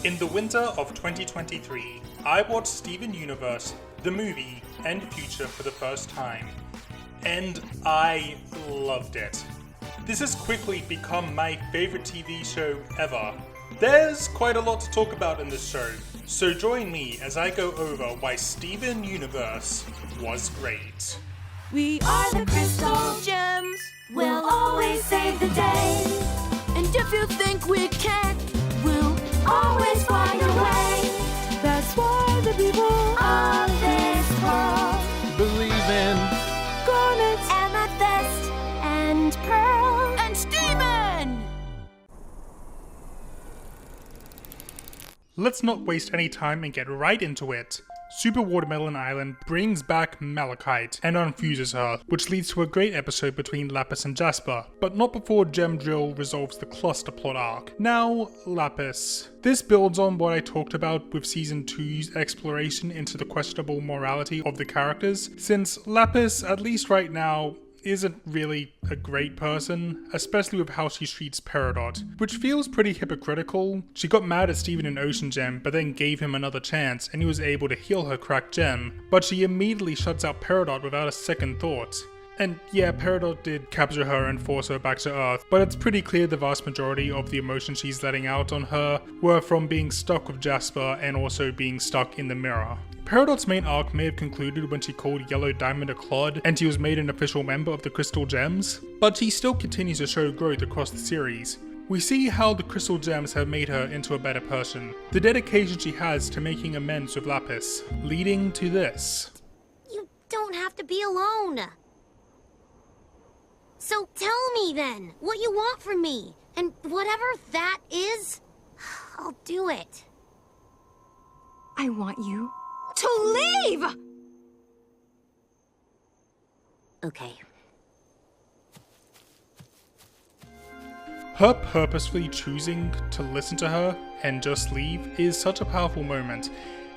In the winter of 2023, I watched Steven Universe, the movie, and Future for the first time, and I loved it. This has quickly become my favorite TV show ever. There's quite a lot to talk about in this show, so join me as I go over why Steven Universe was great. We are the Crystal Gems. We'll always save the day. And if you think we can't, we'll always find a way. That's why the people of this world believe in garnets, amethyst, and pearl, and Steven! Let's not waste any time and get right into it. Super Watermelon Island brings back Malachite and unfuses her, which leads to a great episode between Lapis and Jasper, but not before Gem Drill resolves the cluster plot arc. Now, Lapis. This builds on what I talked about with Season 2's exploration into the questionable morality of the characters, since Lapis, at least right now, isn't really a great person, especially with how she treats Peridot, which feels pretty hypocritical. She got mad at Steven in Ocean Gem, but then gave him another chance and he was able to heal her cracked gem, but she immediately shuts out Peridot without a second thought. And yeah, Peridot did capture her and force her back to Earth, but it's pretty clear the vast majority of the emotions she's letting out on her were from being stuck with Jasper and also being stuck in the mirror. Peridot's main arc may have concluded when she called Yellow Diamond a clod and she was made an official member of the Crystal Gems, but she still continues to show growth across the series. We see how the Crystal Gems have made her into a better person, the dedication she has to making amends with Lapis, leading to this. You don't have to be alone. So tell me then, what you want from me, and whatever that is, I'll do it. I want you to leave! Okay. Her purposefully choosing to listen to her and just leave is such a powerful moment.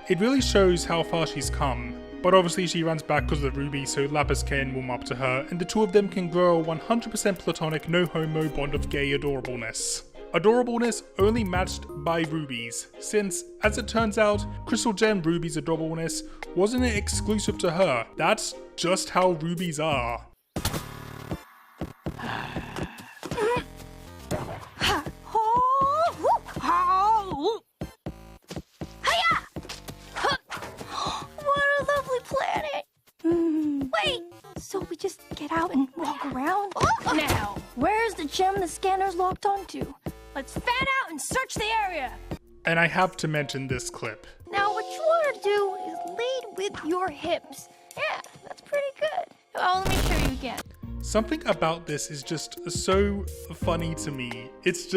It really shows how far she's come, but obviously she runs back because of the ruby so Lapis can warm up to her and the two of them can grow a 100% platonic no homo bond of gay adorableness. Adorableness only matched by rubies, since, as it turns out, Crystal Gem Ruby's adorableness wasn't exclusive to her. That's just how rubies are. What a lovely planet! Wait, so we just get out and walk around? Now, where's the gem the scanner's locked onto? Let's fan out and search the area! And I have to mention this clip. Now, what you want to do is lead with your hips. Yeah, that's pretty good. Oh, let me show you again. Something about this is just so funny to me. It's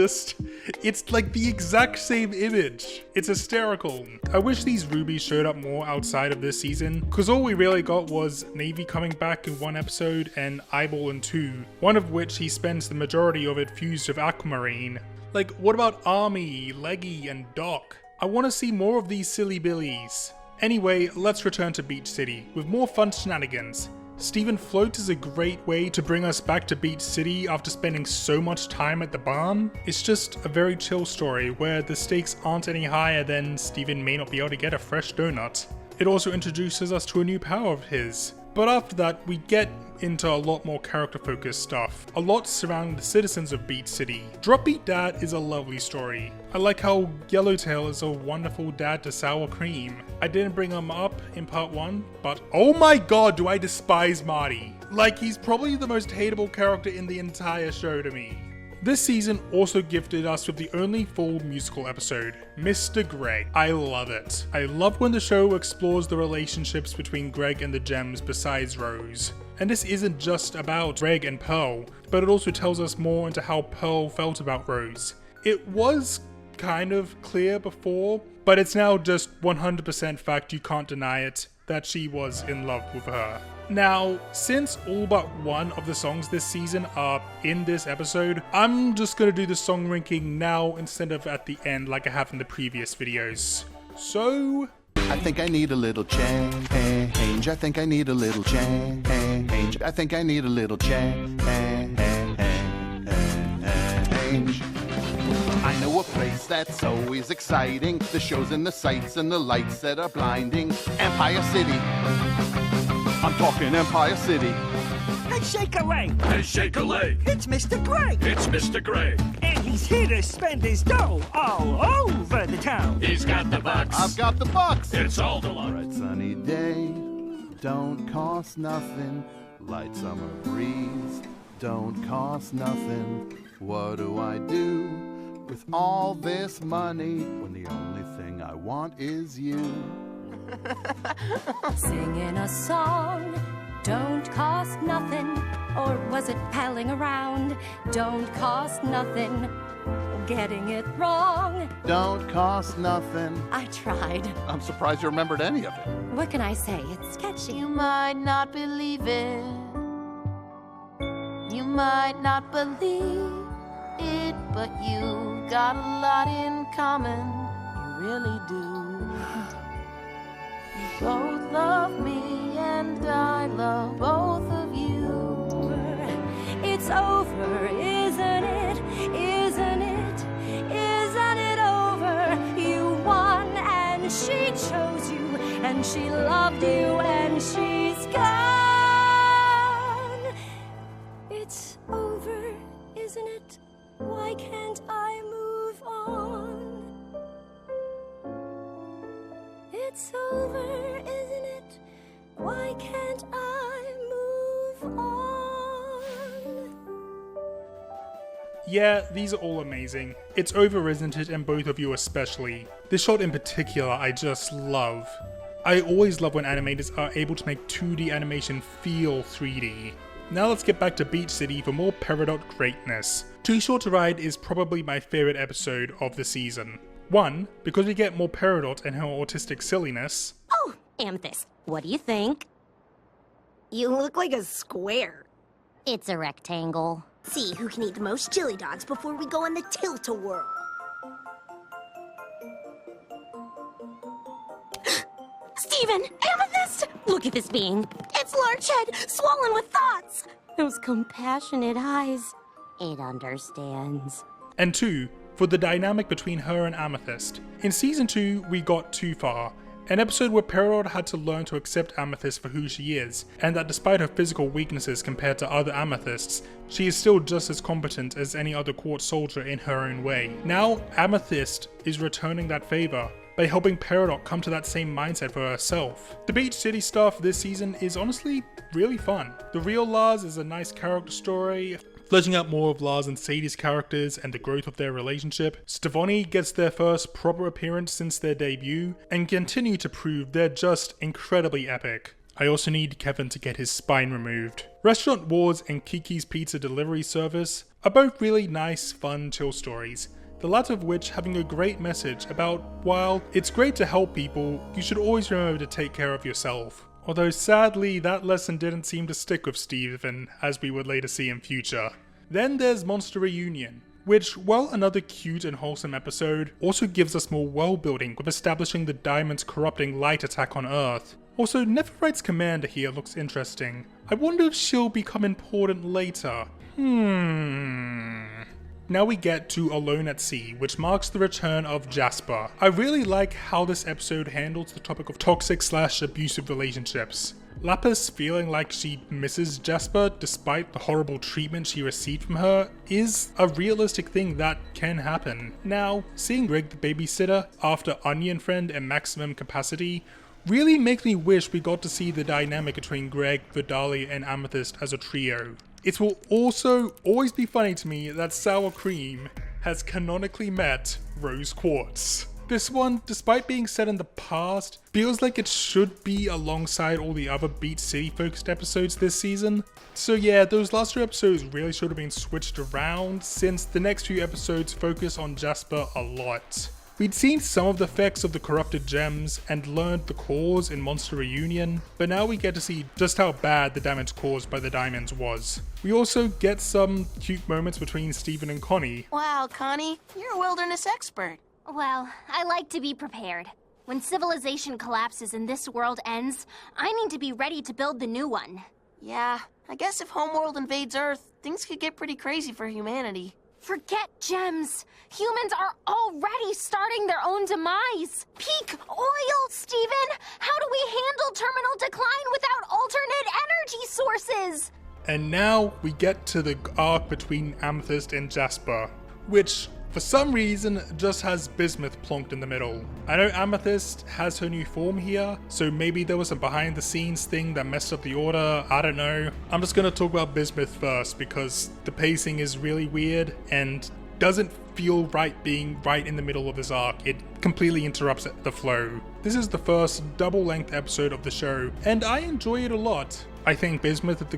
like the exact same image. It's hysterical. I wish these rubies showed up more outside of this season, because all we really got was Navy coming back in one episode and Eyeball in two, one of which he spends the majority of it fused with Aquamarine. Like, what about Army, Leggy, and Doc? I want to see more of these silly billies. Anyway, let's return to Beach City, with more fun shenanigans. Steven Float is a great way to bring us back to Beach City after spending so much time at the barn. It's just a very chill story where the stakes aren't any higher than Steven may not be able to get a fresh donut. It also introduces us to a new power of his. But after that, we get into a lot more character-focused stuff, a lot surrounding the citizens of Beach City. Dropbeat Dad is a lovely story. I like how Yellowtail is a wonderful dad to Sour Cream. I didn't bring him up in part 1, but oh my god do I despise Marty. Like, he's probably the most hateable character in the entire show to me. This season also gifted us with the only full musical episode, Mr. Greg. I love it. I love when the show explores the relationships between Greg and the Gems besides Rose. And this isn't just about Greg and Pearl, but it also tells us more into how Pearl felt about Rose. It was kind of clear before, but it's now just 100% fact, you can't deny it, that she was in love with her. Now, since all but one of the songs this season are in this episode, I'm just gonna do the song ranking now instead of at the end like I have in the previous videos. So... I think I need a little change. I think I need a little change. I think I need a little change. I know a place that's always exciting. The shows and the sights and the lights that are blinding. Empire City. I'm talking Empire City. Hey, shake a leg. Hey, shake a leg. It's Mr. Gray. It's Mr. Gray. And he's here to spend his dough all over the town. He's got the bucks. I've got the bucks. It's all the luck. Bright sunny day, don't cost nothing. Light summer breeze, don't cost nothing. What do I do with all this money when the only thing I want is you? Singing a song don't cost nothing. Or was it palling around? Don't cost nothing. Getting it wrong. Don't cost nothing. I tried. I'm surprised you remembered any of it. What can I say? It's sketchy. You might not believe it. You might not believe it, but you got a lot in common. You really do. You both love me and I love both of you. It's over, isn't it? Isn't it? Isn't it over? You won and she chose you and she loved you and she's gone. It's over, isn't it? Why can't I move on? It's over, isn't it? Why can't I move on? Yeah, these are all amazing. It's over, isn't it? And both of you especially. This shot in particular, I just love. I always love when animators are able to make 2D animation feel 3D. Now let's get back to Beach City for more Peridot greatness. Too Short to Ride is probably my favourite episode of the season. 1, because we get more Peridot and her autistic silliness. Oh, Amethyst, what do you think? You look like a square. It's a rectangle. See who can eat the most chili dogs before we go on the tilt-a-whirl. Steven! Amethyst! Look at this being. It's Larchhead, swollen with thoughts! Those compassionate eyes. It understands. And 2, for the dynamic between her and Amethyst. In Season 2, we got Too Far, an episode where Peridot had to learn to accept Amethyst for who she is, and that despite her physical weaknesses compared to other Amethysts, she is still just as competent as any other Quartz soldier in her own way. Now, Amethyst is returning that favor by helping Peridot come to that same mindset for herself. The Beach City stuff this season is honestly really fun. The real Lars is a nice character story, fleshing out more of Lars and Sadie's characters and the growth of their relationship. Stevonnie gets their first proper appearance since their debut, and continue to prove they're just incredibly epic. I also need Kevin to get his spine removed. Restaurant Wars and Kiki's Pizza Delivery Service are both really nice, fun, chill stories, the latter of which having a great message about, while it's great to help people, you should always remember to take care of yourself. Although sadly, that lesson didn't seem to stick with Steven, as we would later see in future. Then there's Monster Reunion, which, while another cute and wholesome episode, also gives us more world building with establishing the Diamond's corrupting light attack on Earth. Also, Nephirite's commander here looks interesting. I wonder if she'll become important later. Now we get to Alone at Sea, which marks the return of Jasper. I really like how this episode handles the topic of toxic/abusive relationships. Lapis feeling like she misses Jasper despite the horrible treatment she received from her is a realistic thing that can happen. Now, seeing Greg the babysitter after Onion Friend and Maximum Capacity really makes me wish we got to see the dynamic between Greg, Vidalia, and Amethyst as a trio. It will also always be funny to me that Sour Cream has canonically met Rose Quartz. This one, despite being set in the past, feels like it should be alongside all the other Beach City focused episodes this season. So yeah, those last 2 episodes really should have been switched around, since the next few episodes focus on Jasper a lot. We'd seen some of the effects of the corrupted gems and learned the cause in Monster Reunion, but now we get to see just how bad the damage caused by the diamonds was. We also get some cute moments between Steven and Connie. Wow, Connie, you're a wilderness expert. Well, I like to be prepared. When civilization collapses and this world ends, I need to be ready to build the new one. Yeah, I guess if Homeworld invades Earth, things could get pretty crazy for humanity. Forget gems. Humans are already starting their own demise. Peak oil, Steven! How do we handle terminal decline without alternate energy sources? And now we get to the arc between Amethyst and Jasper, which for some reason just has Bismuth plonked in the middle. I know Amethyst has her new form here, so maybe there was a behind the scenes thing that messed up the order, I don't know. I'm just gonna talk about Bismuth first because the pacing is really weird and doesn't feel right being right in the middle of this arc. It completely interrupts the flow. This is the first double-length episode of the show, and I enjoy it a lot. I think Bismuth is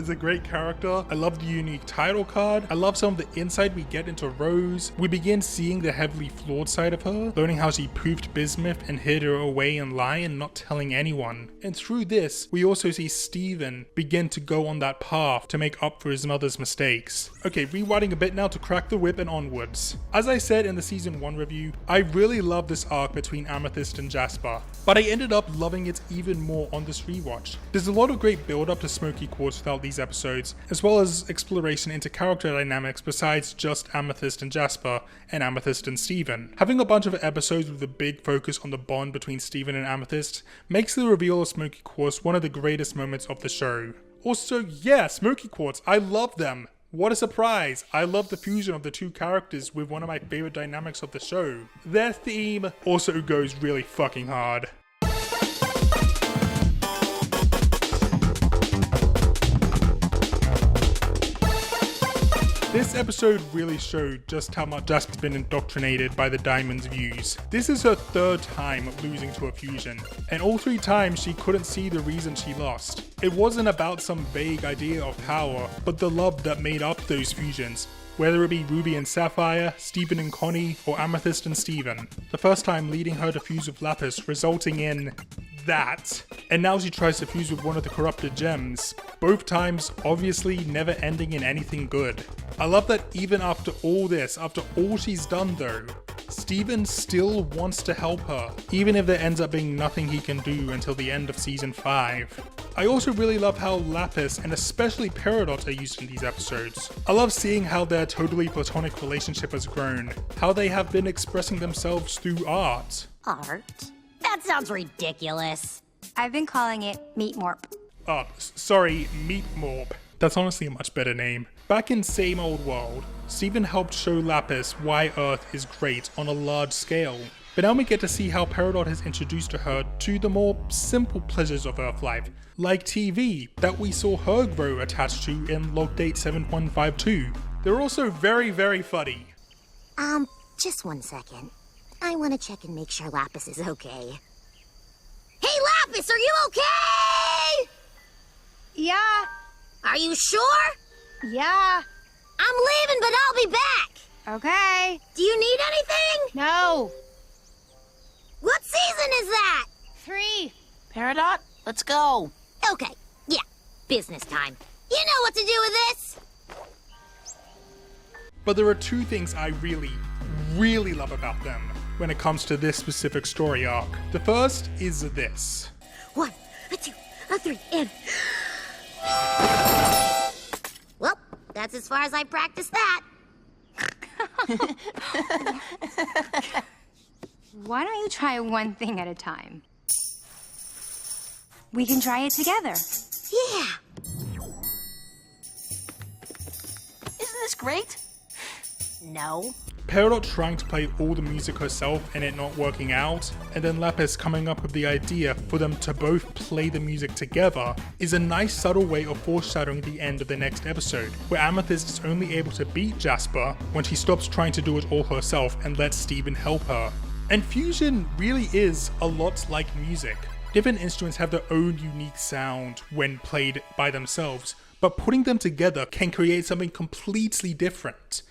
a great character. I love the unique title card. I love some of the insight we get into Rose. We begin seeing the heavily flawed side of her, learning how she poofed Bismuth and hid her away in Lion, not telling anyone. And through this, we also see Steven begin to go on that path to make up for his mother's mistakes. Okay, rewinding a bit now to Crack the Whip and onwards. As I said in the season 1 review, I really love this arc between Amethyst and Jasper, but I ended up loving it even more on this rewatch. There's a lot of great build up to Smoky Quartz throughout these episodes, as well as exploration into character dynamics besides just Amethyst and Jasper and Amethyst and Steven. Having a bunch of episodes with a big focus on the bond between Steven and Amethyst makes the reveal of Smoky Quartz one of the greatest moments of the show. Also, yeah, Smoky Quartz, I love them. What a surprise! I love the fusion of the two characters with one of my favorite dynamics of the show. Their theme also goes really fucking hard. This episode really showed just how much Jasper's been indoctrinated by the Diamond's views. This is her third time losing to a fusion, and all 3 times she couldn't see the reason she lost. It wasn't about some vague idea of power, but the love that made up those fusions. Whether it be Ruby and Sapphire, Steven and Connie, or Amethyst and Steven. The first time leading her to fuse with Lapis, resulting in that. And now she tries to fuse with one of the corrupted gems. Both times, obviously never ending in anything good. I love that even after all this, after all she's done though, Steven still wants to help her, even if there ends up being nothing he can do until the end of season 5. I also really love how Lapis and especially Peridot are used in these episodes. I love seeing how their totally platonic relationship has grown, how they have been expressing themselves through art. Art? That sounds ridiculous. I've been calling it Meat Morp. Sorry, Meat Morp. That's honestly a much better name. Back in Same Old World, Steven helped show Lapis why Earth is great on a large scale. But now we get to see how Peridot has introduced her to the more simple pleasures of Earth life, like TV, that we saw her grow attached to in Log Date 7152. They're also very, very funny. Just 1 second. I want to check and make sure Lapis is okay. Hey, Lapis, are you okay? Yeah, Are you sure? yeah, I'm leaving, but I'll be back. okay. Do you need anything? No. What season is that? 3. Peridot, let's go. Okay, yeah, business time. You know what to do with this. But there are 2 things I really, really love about them when it comes to this specific story arc. The first is this. 1, 2, 3, and... Well, that's as far as I practiced that. Why don't you try one thing at a time? We can try it together. Yeah. Isn't this great? No. Peridot trying to play all the music herself and it not working out, and then Lapis coming up with the idea for them to both play the music together, is a nice subtle way of foreshadowing the end of the next episode, where Amethyst is only able to beat Jasper when she stops trying to do it all herself and lets Steven help her. And fusion really is a lot like music. Different instruments have their own unique sound when played by themselves, but putting them together can create something completely different.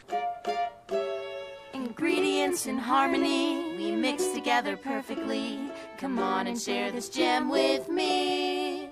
Ingredients in harmony, we mix together perfectly. Come on and share this gem with me.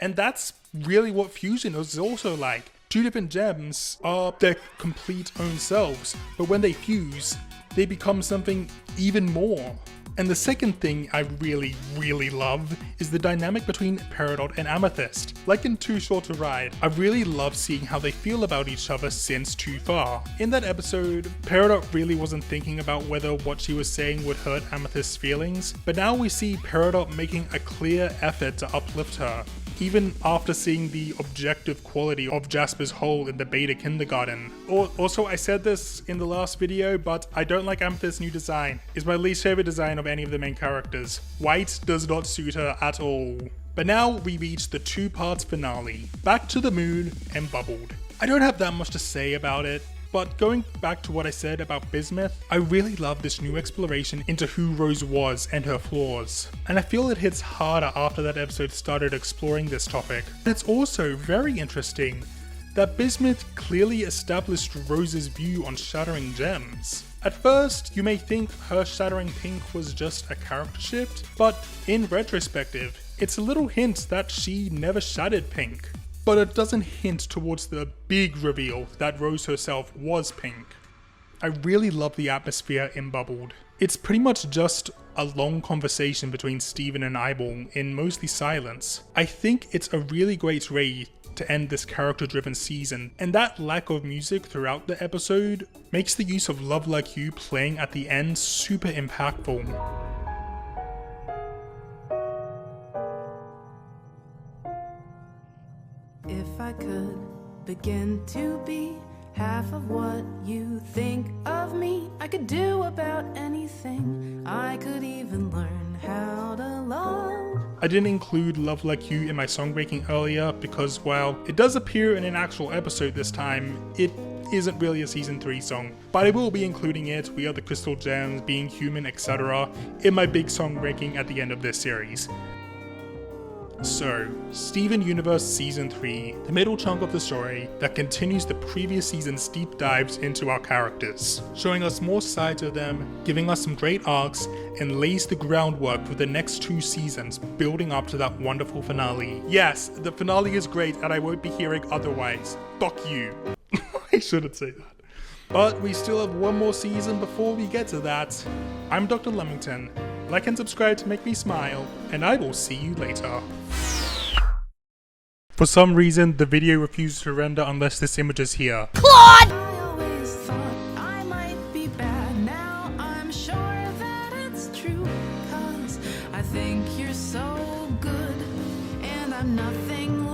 And that's really what fusion is also like. 2 different gems are their complete own selves, but when they fuse, they become something even more. And the second thing I really love is the dynamic between Peridot and Amethyst. Like in Too Short to Ride, I really love seeing how they feel about each other since Too Far. In that episode, Peridot really wasn't thinking about whether what she was saying would hurt Amethyst's feelings, but now we see Peridot making a clear effort to uplift her, even after seeing the objective quality of Jasper's hole in the beta kindergarten. Also, I said this in the last video, but I don't like Amethyst's new design. It's my least favorite design of any of the main characters. White does not suit her at all. But now we reach the 2-part finale, Back to the Moon and Bubbled. I don't have that much to say about it, but going back to what I said about Bismuth, I really love this new exploration into who Rose was and her flaws. And I feel it hits harder after that episode started exploring this topic. And it's also very interesting that Bismuth clearly established Rose's view on shattering gems. At first, you may think her shattering pink was just a character shift, but in retrospective, it's a little hint that she never shattered pink. But it doesn't hint towards the big reveal that Rose herself was pink. I really love the atmosphere in Bubbled. It's pretty much just a long conversation between Steven and Eyeball in mostly silence. I think it's a really great way to end this character-driven season, and that lack of music throughout the episode makes the use of Love Like You playing at the end super impactful. If I could begin to be half of what you think of me, I could do about anything. I could even learn how to love. I didn't include Love Like You in my song ranking earlier because while it does appear in an actual episode this time, it isn't really a season 3 song, but I will be including it, We Are the Crystal Gems, Being Human, etc. in my big song ranking at the end of this series. So, Steven Universe Season 3, the middle chunk of the story that continues the previous season's deep dives into our characters, showing us more sides of them, giving us some great arcs, and lays the groundwork for the next 2 seasons, building up to that wonderful finale. Yes, the finale is great and I won't be hearing otherwise. Fuck you. I shouldn't say that. But we still have one more season before we get to that. I'm Dr. Lemington. Like and subscribe to make me smile, and I will see you later. For some reason, the video refused to render unless this image is here. I always thought I might be bad. Now I'm sure that it's true. 'Cause I think you're so good, and I'm nothing